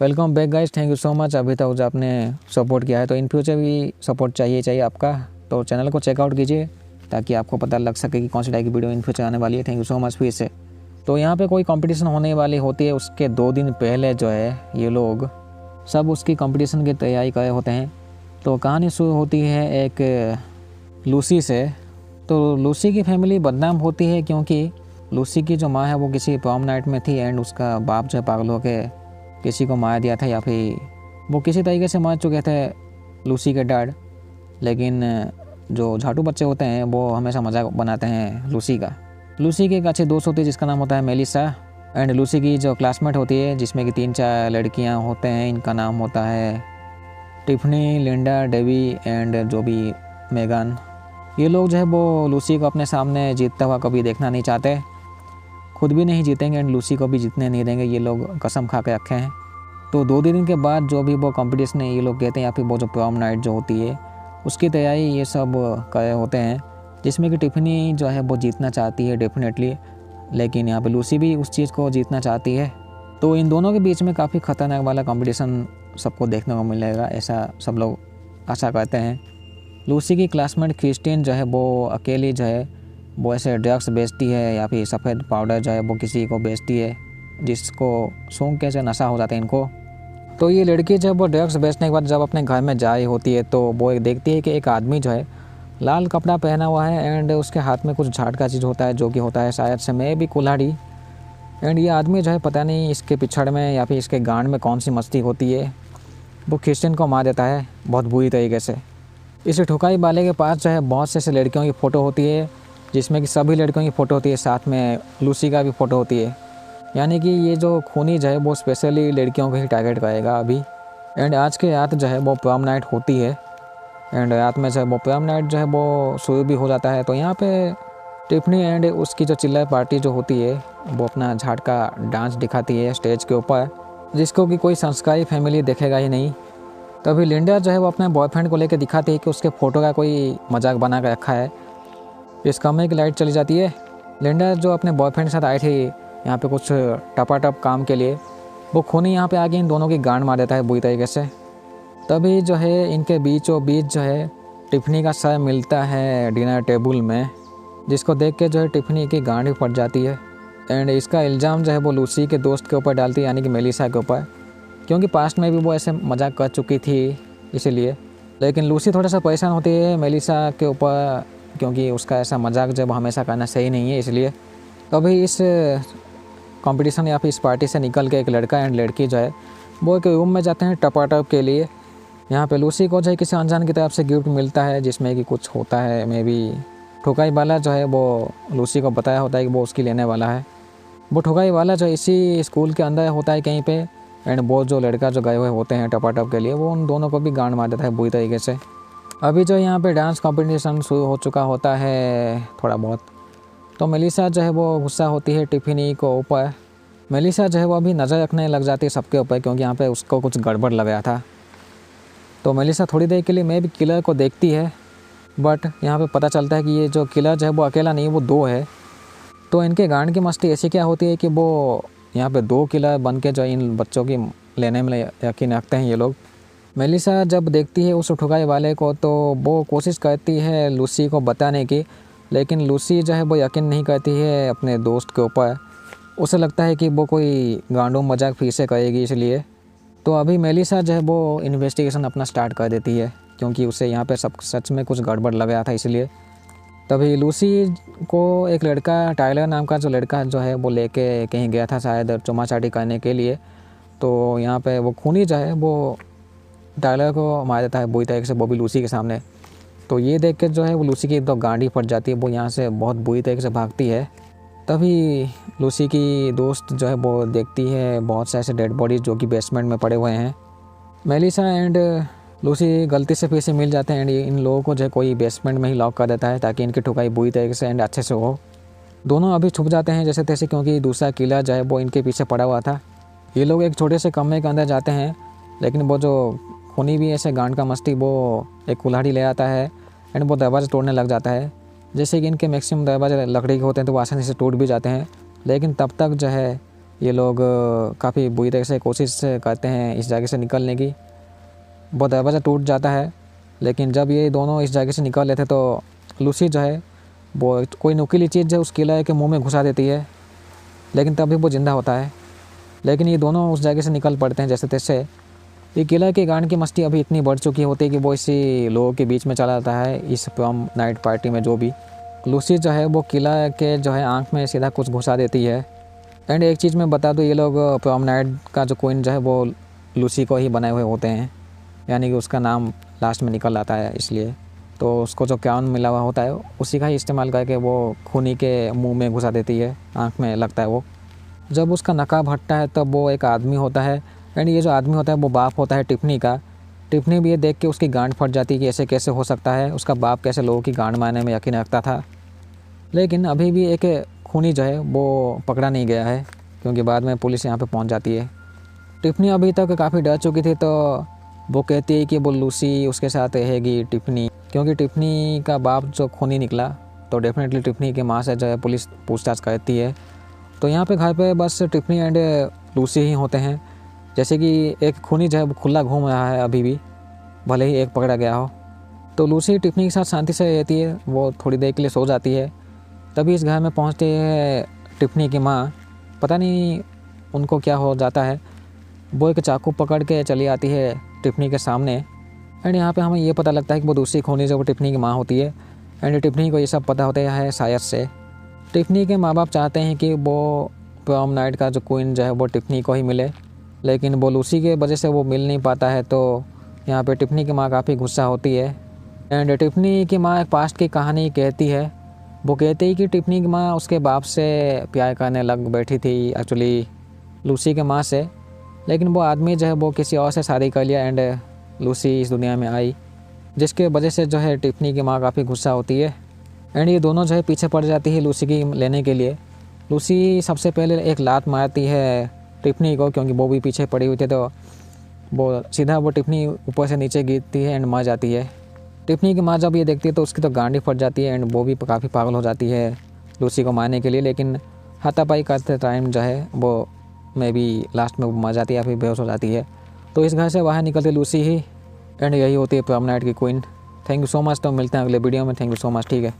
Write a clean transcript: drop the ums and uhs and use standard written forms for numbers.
Welcome back guys, thank you so much. अभी तक जो आपने सपोर्ट किया है तो इन फ्यूचर भी सपोर्ट चाहिए आपका, तो चैनल को चेकआउट कीजिए ताकि आपको पता लग सके कि कौन सी टाइप की वीडियो इन फ्यूचर आने वाली है। थैंक यू सो मच फिर से। तो यहाँ पे कोई कंपटीशन होने वाली होती है, उसके 2 दिन पहले जो है ये लोग सब उसकी कंपटीशन की तैयारी कर रहे होते हैं। तो कहानी शुरू होती है एक लूसी से। तो लूसी की फैमिली बदनाम होती है क्योंकि लूसी की जो माँ है वो किसी प्रॉम नाइट में थी एंड उसका बाप जो है पागल होकर किसी को मार दिया था, या फिर वो किसी तरीके से मार चुके थे लूसी के डैड। लेकिन जो झाटू बच्चे होते हैं वो हमेशा मजाक बनाते हैं लूसी का। लूसी की एक अच्छी दोस्त होती है जिसका नाम होता है मेलिसा, एंड लूसी की जो क्लासमेट होती है जिसमें कि 3-4 लड़कियां होते हैं। इनका नाम होता है टिफनी, लिंडा, डेबी एंड जो भी मेगन। ये लोग जो है वो लूसी को अपने सामने जीतता हुआ कभी देखना नहीं चाहते, खुद भी नहीं जीतेंगे एंड लूसी को भी जीतने नहीं देंगे। ये लोग कसम खा के रखे हैं। तो 2 दिन के बाद जो भी वो कंपटीशन है ये लोग कहते हैं, या फिर वो जो प्रॉम नाइट जो होती है उसकी तैयारी ये सब कर रहे होते हैं, जिसमें कि टिफनी जो है वो जीतना चाहती है डेफिनेटली, लेकिन यहाँ पे लूसी भी उस चीज़ को जीतना चाहती है। तो इन दोनों के बीच में काफ़ी ख़तरनाक वाला कंपटीशन सबको देखने को मिलेगा, ऐसा सब लोग आशा करते हैं। लूसी की क्लासमेट क्रिस्टीन जो है वो अकेली जो है वो ऐसे ड्रग्स बेचती है, या फिर सफ़ेद पाउडर जो है वो किसी को बेचती है जिसको सूंघ के जो नशा हो जाता है इनको। तो ये लड़की जब वो ड्रग्स बेचने के बाद जब अपने घर में जा रही होती है तो वो एक देखती है कि एक आदमी जो है लाल कपड़ा पहना हुआ है एंड उसके हाथ में कुछ झाड़ का चीज़ होता है, जो कि होता है शायद से मैं भी कुल्हाड़ी। एंड ये आदमी जो है पता नहीं इसके पिछड़ में या फिर इसके गांड में कौन सी मस्ती होती है, वो क्रिस्टियन को मार देता है बहुत बुरी तरीके से। इस ठुकाई वाले के पास जो है बहुत से ऐसे लड़कियों की फ़ोटो होती है, जिसमें कि सभी लड़कियों की फ़ोटो होती है, साथ में लूसी का भी फ़ोटो होती है। यानी कि ये जो खूनी जो है वो स्पेशली लड़कियों को ही टारगेट करेगा अभी। एंड आज के रात जो है वो प्रॉम नाइट होती है, एंड रात में जो है वो प्रॉम नाइट जो है वो शुरू भी हो जाता है। तो यहाँ पे टिफनी एंड उसकी जो चिल्ला पार्टी जो होती है वो अपना झाड़ का डांस दिखाती है स्टेज के ऊपर, जिसको कि कोई संस्कारी फैमिली देखेगा ही नहीं। तभी लिंडा जो है वो अपने बॉयफ्रेंड को लेकर दिखाती है कि उसके फ़ोटो का कोई मजाक बना कर रखा है। इस कमरे की लाइट चली जाती है। लिंडा जो अपने बॉयफ्रेंड के साथ आई थी यहाँ पे कुछ टपाटप काम के लिए, वो खूनी यहाँ पे आके इन दोनों की गांड मार देता है बुरी तरीके से। तभी जो है इनके बीचों बीच जो है टिफनी का सर मिलता है डिनर टेबल में, जिसको देख के जो है टिफनी की गांड ही फट जाती है। एंड इसका इल्ज़ाम जो है वो लूसी के दोस्त के ऊपर डालती है, यानी कि मेलिसा के ऊपर, क्योंकि पास्ट में भी वो ऐसे मजाक कर चुकी थी इसीलिए। लेकिन लूसी थोड़ा सा परेशान होती है मेलिसा के ऊपर, क्योंकि उसका ऐसा मजाक जब हमेशा करना सही नहीं है इसलिए। तभी इस कंपटीशन या फिर इस पार्टी से निकल के एक लड़का एंड लड़की जो है वो एक रूम में जाते हैं टपाटप के लिए। यहाँ पे लूसी को जो है किसी अनजान की तरफ से गिफ्ट मिलता है, जिसमें कि कुछ होता है मे बी ठुकाई वाला जो है वो लूसी को बताया होता है कि वो उसकी लेने वाला है। वो ठुकाई वाला जो इसी स्कूल के अंदर होता है कहीं पे, एंड वो जो लड़का जो गए हुए होते हैं टपाटप के लिए वो उन दोनों को भी गांड मार देता है बुरी तरीके से। अभी जो यहाँ पे डांस कंपटीशन शुरू हो चुका होता है थोड़ा बहुत, तो मेलिसा जो है वो गुस्सा होती है टिफनी को ऊपर। मेलिसा जो है वो अभी नज़र रखने लग जाती है सबके ऊपर, क्योंकि यहाँ पे उसको कुछ गड़बड़ लग गया था। तो मेलिसा थोड़ी देर के लिए मैं भी किलर को देखती है, बट यहाँ पे पता चलता है कि ये जो किलर जो है वो अकेला नहीं, वो 2 है। तो इनके गांड की मस्ती ऐसी क्या होती है कि वो यहाँ पे 2 किलर बन के जो इन बच्चों की लेने में यकीन रखते हैं ये लोग। मेलिसा जब देखती है उस ठुकाई वाले को तो वो कोशिश करती है लूसी को बताने की, लेकिन लूसी जो है वो यकीन नहीं करती है अपने दोस्त के ऊपर। उसे लगता है कि वो कोई गांडू मजाक फिर से करेगी इसलिए। तो अभी मेलिसा जो है वो इन्वेस्टिगेशन अपना स्टार्ट कर देती है, क्योंकि उसे यहाँ पे सब सच में कुछ गड़बड़ लग गया था इसलिए। तभी लूसी को एक लड़का टाइलर नाम का जो लड़का जो है वो लेके कहीं गया था शायद चुमा-चाटी करने के लिए। तो यहाँ पे वो खूनी जो है वो टाइलर को मार देता है बुरी तरीके से, वो भी लूसी के सामने। तो ये देख के जो है वो लूसी की तो गांड ही फट जाती है, वो यहाँ से बहुत बुरी तरीके से भागती है। तभी लूसी की दोस्त जो है वो देखती है बहुत से ऐसे डेड बॉडीज जो कि बेसमेंट में पड़े हुए हैं। मेलिसा एंड लूसी गलती से फिर से मिल जाते हैं एंड इन लोगों को जो है कोई बेसमेंट में ही लॉक कर देता है ताकि इनकी ठुकाई बुरी तरीके से एंड अच्छे से हो। दोनों अभी छुप जाते हैं जैसे तैसे, क्योंकि दूसरा किलर जो है वो इनके पीछे पड़ा हुआ था। ये लोग एक छोटे से कमरे के अंदर जाते हैं, लेकिन वो जो खूनी भी ऐसे गांड का मस्ती वो एक कुल्हाड़ी ले आता है एंड वो दरवाज़ा तोड़ने लग जाता है। जैसे कि इनके मैक्सिमम दरवाजे लकड़ी के होते हैं तो वो आसानी से टूट भी जाते हैं, लेकिन तब तक जो है ये लोग काफ़ी बुरी तरह से कोशिश करते हैं इस जगह से निकलने की। वो दरवाज़ा टूट जाता है, लेकिन जब ये दोनों इस जगह से निकल लेते तो लूसी जो है वो कोई नुकीली चीज़ जो उस किले के मुंह में घुसा देती है, लेकिन तभी वो ज़िंदा होता है। लेकिन ये दोनों उस जगह से निकल पड़ते हैं जैसे तैसे। ये किला के गांड की मस्ती अभी इतनी बढ़ चुकी होती है कि वो इसी लोगों के बीच में चला जाता है। इस प्रॉम नाइट पार्टी में जो भी लूसी जो है वो किला के जो है आँख में सीधा कुछ घुसा देती है। एंड एक चीज़ मैं बता दूँ, ये लोग प्रॉम नाइट का जो क्वीन जो है वो लूसी को ही बनाए हुए होते हैं, यानी कि उसका नाम लास्ट में निकल आता है इसलिए। तो उसको जो क्राउन मिला हुआ होता है उसी का ही इस्तेमाल करके वो खूनी के मुंह में घुसा देती है, आँख में लगता है वो। जब उसका नकाब हटता है तब वो एक आदमी होता है, एंड ये जो आदमी होता है वो बाप होता है टिफ़नी का। टिफ़नी भी ये देख के उसकी गांड फट जाती है कि ऐसे कैसे हो सकता है, उसका बाप कैसे लोगों की गांड मारने में यकीन रखता था। लेकिन अभी भी एक खूनी जो है वो पकड़ा नहीं गया है, क्योंकि बाद में पुलिस यहाँ पे पहुँच जाती है। टिफ़नी अभी तक काफ़ी डर चुकी थी, तो वो कहती है कि वो लूसी उसके साथ रहेगी टिफ़नी, क्योंकि टिफ़नी का बाप जो खूनी निकला तो डेफिनेटली टिफ़नी के माँ से जो है पुलिस पूछताछ करती है। तो यहाँ पे घर पे बस टिफ़नी एंड लूसी ही होते हैं। जैसे कि एक खूनी जो है वो खुला घूम रहा है अभी भी, भले ही एक पकड़ा गया हो। तो लूसी टिफ़नी के साथ शांति से रहती है, वो थोड़ी देर के लिए सो जाती है। तभी इस घर में पहुँचती है टिफ़नी की माँ। पता नहीं उनको क्या हो जाता है, वो एक चाकू पकड़ के चली आती है टिफ़नी के सामने। एंड यहाँ पे हमें ये पता लगता है कि वो दूसरी खूनी जो वो टिफ़नी की माँ होती है। एंड टिफ़नी को ये सब पता होता है शायद से। टिफ़नी के माँ बाप चाहते हैं कि वो प्रॉम नाइट का जो क्वीन जो है वो टिफ़नी को ही मिले, लेकिन वो लूसी के वजह से वो मिल नहीं पाता है। तो यहाँ पे टिफ़नी की माँ काफ़ी गुस्सा होती है। एंड टिफ़नी की माँ एक पास्ट की कहानी कहती है। वो कहती है कि टिफ़नी की माँ उसके बाप से प्यार करने लग बैठी थी एक्चुअली लूसी के माँ से, लेकिन वो आदमी जो है वो किसी और से शादी कर लिया एंड लूसी इस दुनिया में आई, जिसके वजह से जो है टिफ़नी की माँ काफ़ी गुस्सा होती है। एंड ये दोनों जो है पीछे पड़ जाती है लूसी की लेने के लिए। लूसी सबसे पहले एक लात मारती है टिफ़नी को, क्योंकि वो भी पीछे पड़ी हुई थी, तो वो सीधा वो टिफ़नी ऊपर से नीचे गिरती है एंड मर जाती है। टिफ़नी की माँ जब ये देखती है तो उसकी तो गांडी फट जाती है एंड वो भी काफ़ी पागल हो जाती है लूसी को मारने के लिए। लेकिन हाथापाई करते टाइम जो है वो मे बी लास्ट में वो मर जाती है या फिर बेहोश हो जाती है। तो इस घर से बाहर निकलती लूसी ही, एंड यही होती है प्रॉम नाइट की queen. Thank you so much. तो मिलते हैं अगले वीडियो में। Thank you so much. ठीक है।